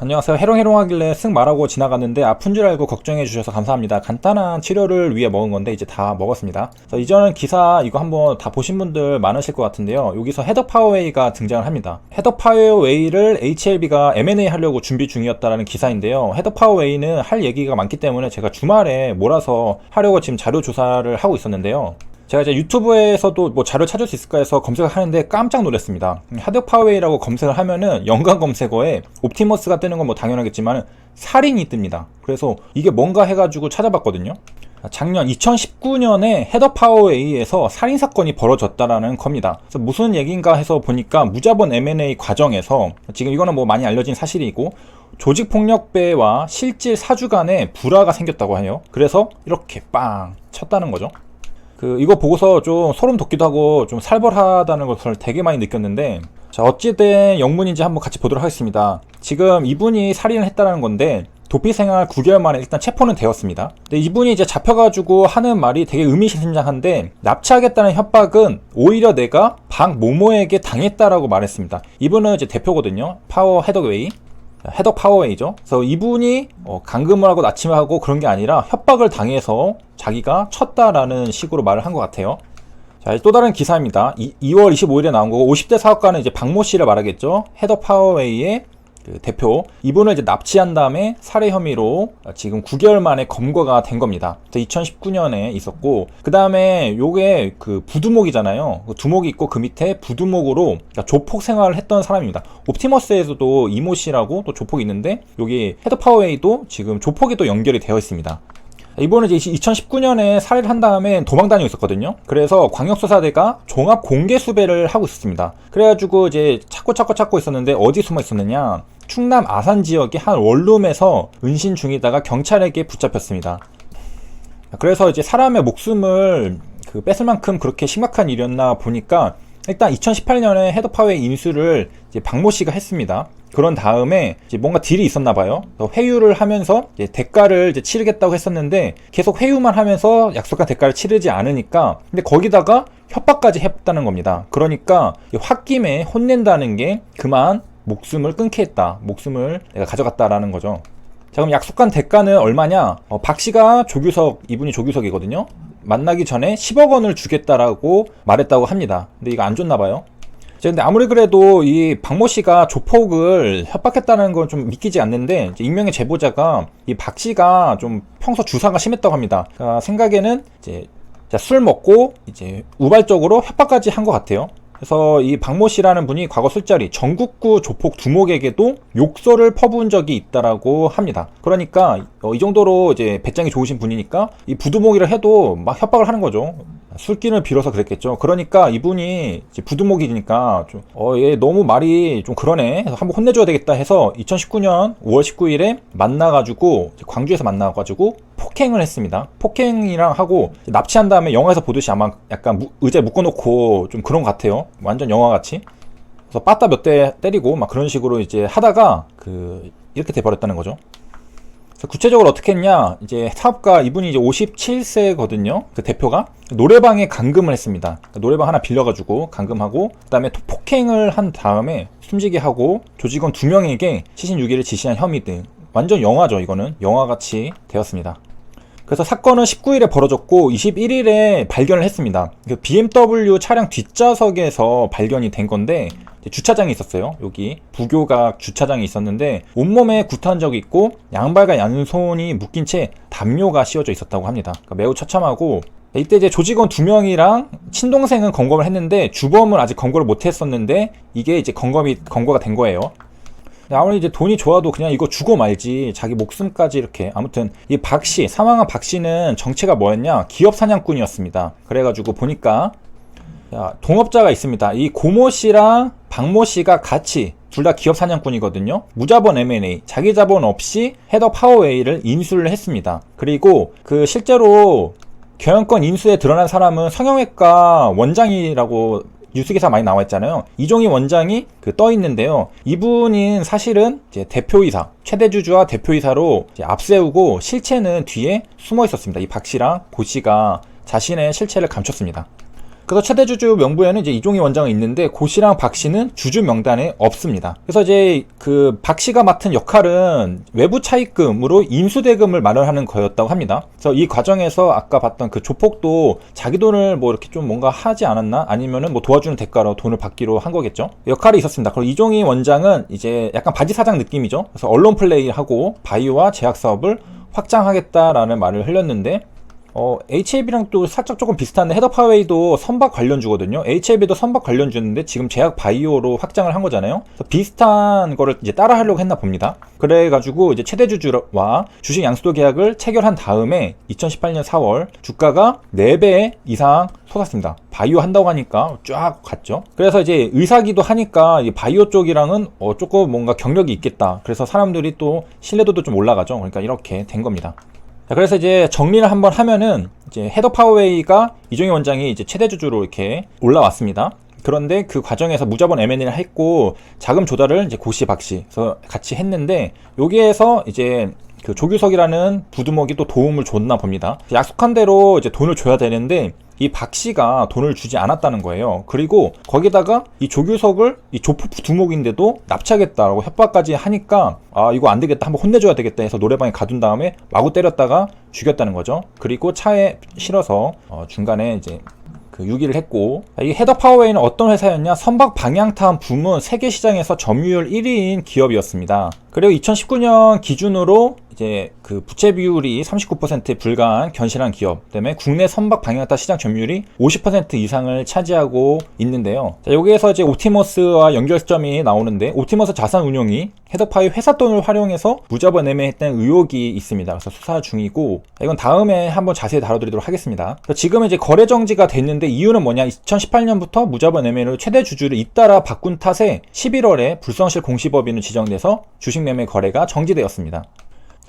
안녕하세요. 해롱해롱하길래 쓱 말하고 지나갔는데 아픈 줄 알고 걱정해 주셔서 감사합니다. 간단한 치료를 위해 먹은 건데 이제 다 먹었습니다. 이전 기사 이거 한번 다 보신 분들 많으실 것 같은데요. 여기서 헤더 파워웨이가 등장을 합니다. 헤더 파워웨이를 HLB가 M&A 하려고 준비 중이었다라는 기사인데요. 헤더 파워웨이는 할 얘기가 많기 때문에 제가 주말에 몰아서 하려고 지금 자료 조사를 하고 있었는데요. 제가 이제 유튜브에서도 뭐 자료 찾을 수 있을까 해서 검색을 하는데 깜짝 놀랐습니다. 헤더 파워웨이라고 검색을 하면은 연관 검색어에 옵티머스가 뜨는 건 뭐 당연하겠지만 살인이 뜹니다. 그래서 이게 뭔가 해가지고 찾아봤거든요. 작년 2019년에 헤더 파워웨이에서 살인사건이 벌어졌다라는 겁니다. 그래서 무슨 얘기인가 해서 보니까 무자본 M&A 과정에서 지금 이거는 뭐 많이 알려진 사실이고 조직폭력배와 실질 사주 간에 불화가 생겼다고 해요. 그래서 이렇게 빵 쳤다는 거죠. 이거 보고서 좀 소름 돋기도 하고 좀 살벌하다는 것을 되게 많이 느꼈는데, 자, 어찌된 영문인지 한번 같이 보도록 하겠습니다. 지금 이분이 살인을 했다는 건데 도피 생활 9개월 만에 일단 체포는 되었습니다. 근데 이분이 이제 잡혀가지고 하는 말이 되게 의미심장한데, 납치하겠다는 협박은 오히려 내가 박모모에게 당했다라고 말했습니다. 이분은 이제 대표거든요. 파워 헤더웨이. 헤더 파워웨이죠. 그래서 이분이 감금을 하고 납치를 하고 그런 게 아니라 협박을 당해서 자기가 쳤다라는 식으로 말을 한 것 같아요. 자, 또 다른 기사입니다. 2월 25일에 나온 거고, 50대 사업가는 이제 박모 씨를 말하겠죠. 헤더 파워웨이의 대표. 이분을 이제 납치한 다음에 살해 혐의로 지금 9개월 만에 검거가 된 겁니다. 2019년에 있었고, 그 다음에 요게 부두목이잖아요. 두목이 있고 그 밑에 부두목으로, 그러니까 조폭 생활을 했던 사람입니다. 옵티머스에서도 이모 씨라고 또 조폭이 있는데, 여기 헤더 파워웨이도 지금 조폭이 또 연결이 되어 있습니다. 이번에 이제 2019년에 살해를 한 다음에 도망 다니고 있었거든요. 그래서 광역수사대가 종합 공개 수배를 하고 있었습니다. 그래가지고 이제 찾고 있었는데 어디 숨어 있었느냐? 충남 아산 지역의 한 원룸에서 은신 중이다가 경찰에게 붙잡혔습니다. 그래서 이제 사람의 목숨을 뺏을 만큼 그렇게 심각한 일이었나 보니까, 일단 2018년에 헤더 파워웨이 인수를 이제 박모 씨가 했습니다. 그런 다음에 이제 뭔가 딜이 있었나 봐요. 회유를 하면서 이제 대가를 이제 치르겠다고 했었는데 계속 회유만 하면서 약속한 대가를 치르지 않으니까, 근데 거기다가 협박까지 했다는 겁니다. 그러니까 홧김에 혼낸다는 게 그만 목숨을 끊게 했다. 목숨을 내가 가져갔다라는 거죠. 자, 그럼 약속한 대가는 얼마냐? 박 씨가 이분이 조규석이거든요. 만나기 전에 10억 원을 주겠다라고 말했다고 합니다. 근데 이거 안 줬나 봐요. 근데 아무리 그래도 이 박모 씨가 조폭을 협박했다는 건 좀 믿기지 않는데, 익명의 제보자가 이 박 씨가 좀 평소 주사가 심했다고 합니다. 그러니까 생각에는 이제 술 먹고 이제 우발적으로 협박까지 한 것 같아요. 그래서 이 박모 씨라는 분이 과거 술자리 전국구 조폭 두목에게도 욕설을 퍼부은 적이 있다라고 합니다. 그러니까 이 정도로 이제 배짱이 좋으신 분이니까 이 부두목이라 해도 막 협박을 하는 거죠. 술기를 빌어서 그랬겠죠. 그러니까 이분이 이제 부두목이니까 좀 얘 너무 말이 좀 그러네. 한번 혼내줘야 되겠다 해서 2019년 5월 19일에 만나가지고 광주에서 만나가지고 폭행을 했습니다. 폭행이랑 하고 납치한 다음에 영화에서 보듯이 아마 약간 의자에 묶어놓고 좀 그런 것 같아요. 완전 영화같이. 그래서 빠따 몇 대 때리고 막 그런 식으로 이제 하다가 이렇게 돼버렸다는 거죠. 구체적으로 어떻게 했냐? 이제 사업가 이분이 이제 57세거든요. 그 대표가 노래방에 감금을 했습니다. 노래방 하나 빌려가지고 감금하고, 그다음에 폭행을 한 다음에 숨지게 하고 조직원 2명에게 시신 유기를 지시한 혐의 등 완전 영화죠. 이거는 영화같이 되었습니다. 그래서 사건은 19일에 벌어졌고 21일에 발견을 했습니다. BMW 차량 뒷좌석에서 발견이 된 건데, 주차장이 있었어요. 여기 부교각 주차장이 있었는데 온몸에 구타한 적이 있고 양발과 양손이 묶인 채 담요가 씌워져 있었다고 합니다. 그러니까 매우 처참하고, 이때 이제 조직원 2명이랑 친동생은 검거를 했는데 주범은 아직 검거를 못 했었는데, 이게 이제 검거가 된 거예요. 아무리 이제 돈이 좋아도 그냥 이거 주고 말지, 자기 목숨까지 이렇게. 아무튼 이 박씨, 사망한 박씨는 정체가 뭐였냐? 기업 사냥꾼이었습니다. 그래가지고 보니까 동업자가 있습니다. 이 고모 씨랑 박모 씨가 같이 둘 다 기업 사냥꾼이거든요. 무자본 M&A, 자기 자본 없이 헤더 파워웨이를 인수를 했습니다. 그리고 실제로 경영권 인수에 드러난 사람은 성형외과 원장이라고 뉴스기사 많이 나와 있잖아요. 이종희 원장이 떠 있는데요. 이분은 사실은 이제 대표이사, 최대주주와 대표이사로 이제 앞세우고 실체는 뒤에 숨어 있었습니다. 이 박 씨랑 고 씨가 자신의 실체를 감췄습니다. 그래서 최대 주주 명부에는 이제 이종희 원장은 있는데 고씨랑 박씨는 주주 명단에 없습니다. 그래서 이제 그 박씨가 맡은 역할은 외부 차입금으로 인수대금을 마련하는 거였다고 합니다. 그래서 이 과정에서 아까 봤던 그 조폭도 자기 돈을 뭐 이렇게 좀 뭔가 하지 않았나? 아니면은 뭐 도와주는 대가로 돈을 받기로 한 거겠죠. 역할이 있었습니다. 그리고 이종희 원장은 이제 약간 바지 사장 느낌이죠. 그래서 언론 플레이하고 바이오와 제약 사업을 확장하겠다라는 말을 흘렸는데 HAB랑 또 살짝 조금 비슷한데 헤더파웨이도 선박 관련주거든요. HAB도 선박 관련주였는데 지금 제약 바이오로 확장을 한 거잖아요. 그래서 비슷한 거를 이제 따라 하려고 했나 봅니다. 그래가지고 이제 최대주주와 주식 양수도 계약을 체결한 다음에 2018년 4월 주가가 4배 이상 솟았습니다. 바이오 한다고 하니까 쫙 갔죠. 그래서 이제 의사기도 하니까 이 바이오 쪽이랑은 조금 뭔가 경력이 있겠다. 그래서 사람들이 또 신뢰도도 좀 올라가죠. 그러니까 이렇게 된 겁니다. 자, 그래서 이제 정리를 한번 하면은 이제 헤더파웨이가 이종희 원장이 이제 최대주주로 이렇게 올라왔습니다. 그런데 그 과정에서 무자본 M&A를 했고 자금 조달을 이제 고씨 박씨에서 같이 했는데 여기에서 이제 그 조규석이라는 부두목이 또 도움을 줬나 봅니다. 약속한 대로 이제 돈을 줘야 되는데 이 박씨가 돈을 주지 않았다는 거예요. 그리고 거기다가 이 조규석을 이 조두목인데도 납치하겠다라고 협박까지 하니까 이거 안 되겠다, 한번 혼내줘야 되겠다 해서 노래방에 가둔 다음에 마구 때렸다가 죽였다는 거죠. 그리고 차에 실어서 중간에 이제 그 유기를 했고, 이 헤더파워웨이는 어떤 회사였냐? 선박 방향탄 부문 세계 시장에서 점유율 1위인 기업이었습니다. 그리고 2019년 기준으로 이제 그 부채 비율이 39%에 불과한 견실한 기업 때문에 국내 선박 방향탄 시장 점유율이 50% 이상을 차지하고 있는데요. 자, 여기에서 이제 옵티머스와 연결점이 나오는데, 옵티머스 자산운용이 헤더파워웨이 회사 돈을 활용해서 무자본 매매했다는 의혹이 있습니다. 그래서 수사 중이고, 이건 다음에 한번 자세히 다뤄드리도록 하겠습니다. 지금은 이제 거래 정지가 됐는데 이유는 뭐냐? 2018년부터 무자본 매매로 최대 주주를 잇따라 바꾼 탓에 11월에 불성실 공시법인으로 지정돼서 주식 매매 거래가 정지되었습니다.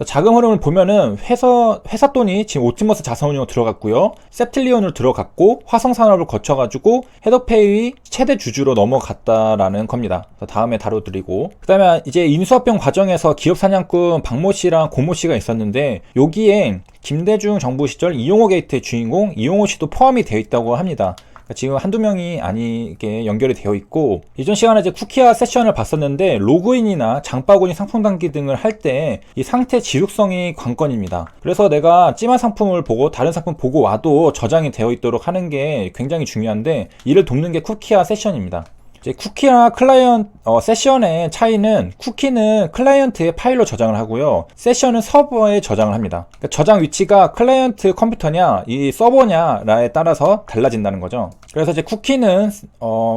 자금 흐름을 보면은 회사 돈이 지금 옵티머스 자산운용으로 들어갔고요, 셉틸리온으로 들어갔고, 화성산업을 거쳐가지고 헤더페이 최대 주주로 넘어갔다라는 겁니다. 다음에 다뤄드리고, 그 다음에 이제 인수합병 과정에서 기업 사냥꾼 박모 씨랑 고모 씨가 있었는데, 여기에 김대중 정부 시절 이용호 게이트의 주인공 이용호 씨도 포함이 되어 있다고 합니다. 지금 한두 명이 아니게 연결이 되어 있고, 이전 시간에 이제 쿠키와 세션을 봤었는데 로그인이나 장바구니 상품 단기 등을 할 때 이 상태 지속성이 관건입니다. 그래서 내가 찜한 상품을 보고 다른 상품 보고 와도 저장이 되어 있도록 하는 게 굉장히 중요한데, 이를 돕는 게 쿠키와 세션입니다. 이제 쿠키와 세션의 차이는, 쿠키는 클라이언트의 파일로 저장을 하고요, 세션은 서버에 저장을 합니다. 그러니까 저장 위치가 클라이언트 컴퓨터냐 이 서버냐에 따라서 달라진다는 거죠. 그래서 이제 쿠키는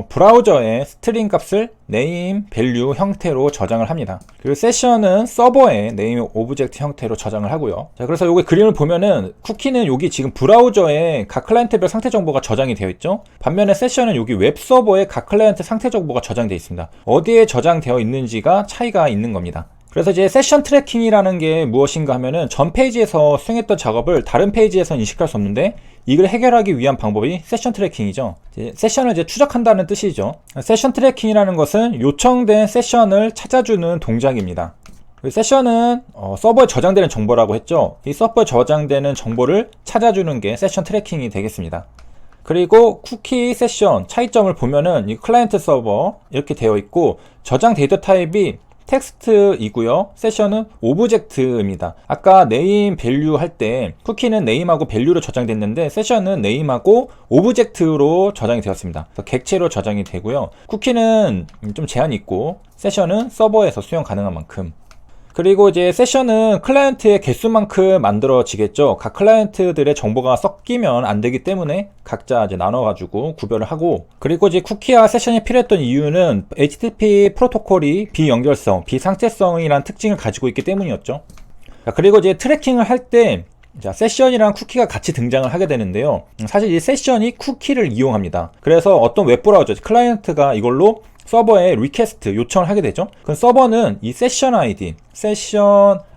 브라우저에 스트링 값을 네임, 밸류 형태로 저장을 합니다. 그리고 세션은 서버에 네임 오브젝트 형태로 저장을 하고요. 자, 그래서 여기 그림을 보면은 쿠키는 여기 지금 브라우저에 각 클라이언트별 상태 정보가 저장이 되어 있죠. 반면에 세션은 여기 웹 서버에 각 클라이언트 상태 정보가 저장되어 있습니다. 어디에 저장되어 있는지가 차이가 있는 겁니다. 그래서 이제 세션 트래킹이라는 게 무엇인가 하면은 전 페이지에서 수행했던 작업을 다른 페이지에서 인식할 수 없는데, 이걸 해결하기 위한 방법이 세션 트래킹이죠. 세션을 이제 추적한다는 뜻이죠. 세션 트래킹이라는 것은 요청된 세션을 찾아주는 동작입니다. 세션은 서버에 저장되는 정보라고 했죠. 이 서버에 저장되는 정보를 찾아주는 게 세션 트래킹이 되겠습니다. 그리고 쿠키 세션 차이점을 보면은 이 클라이언트 서버 이렇게 되어 있고, 저장 데이터 타입이 텍스트이고요, 세션은 오브젝트입니다. 아까 네임, 밸류 할 때 쿠키는 네임하고 밸류로 저장됐는데, 세션은 네임하고 오브젝트로 저장이 되었습니다. 그래서 객체로 저장이 되고요, 쿠키는 좀 제한이 있고, 세션은 서버에서 수용 가능한 만큼. 그리고 이제 세션은 클라이언트의 개수만큼 만들어지겠죠. 각 클라이언트들의 정보가 섞이면 안 되기 때문에 각자 이제 나눠가지고 구별을 하고, 그리고 이제 쿠키와 세션이 필요했던 이유는 HTTP 프로토콜이 비연결성, 비상체성이라는 특징을 가지고 있기 때문이었죠. 그리고 이제 트래킹을 할 때 세션이랑 쿠키가 같이 등장을 하게 되는데요, 사실 이 세션이 쿠키를 이용합니다. 그래서 어떤 웹브라우저, 클라이언트가 이걸로 서버에 리퀘스트 요청을 하게 되죠. 그럼 서버는 이 세션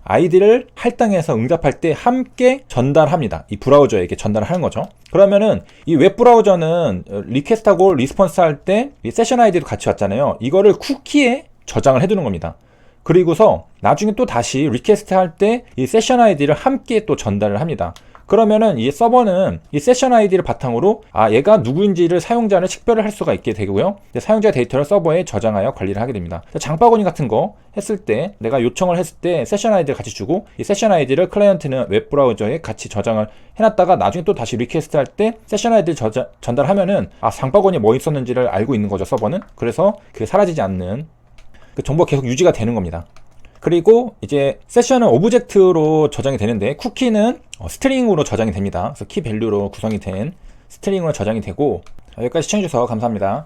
아이디를 할당해서 응답할 때 함께 전달합니다. 이 브라우저에게 전달을 하는 거죠. 그러면은 이 웹브라우저는 리퀘스트하고 리스폰스 할 때 이 세션 아이디도 같이 왔잖아요. 이거를 쿠키에 저장을 해두는 겁니다. 그리고서 나중에 또 다시 리퀘스트 할 때 이 세션 아이디를 함께 또 전달을 합니다. 그러면은 이 서버는 이 세션 아이디를 바탕으로 얘가 누구인지를 사용자를 식별을 할 수가 있게 되고요. 사용자 데이터를 서버에 저장하여 관리를 하게 됩니다. 장바구니 같은 거 했을 때 내가 요청을 했을 때 세션 아이디를 같이 주고 이 세션 아이디를 클라이언트는 웹브라우저에 같이 저장을 해놨다가 나중에 또 다시 리퀘스트 할 때 세션 아이디를 전달하면은 장바구니에 뭐 있었는지를 알고 있는 거죠, 서버는. 그래서 그게 사라지지 않는 그 정보가 계속 유지가 되는 겁니다. 그리고 이제 세션은 오브젝트로 저장이 되는데 쿠키는 스트링으로 저장이 됩니다. 그래서 키 밸류로 구성이 된 스트링으로 저장이 되고 여기까지 시청해주셔서 감사합니다.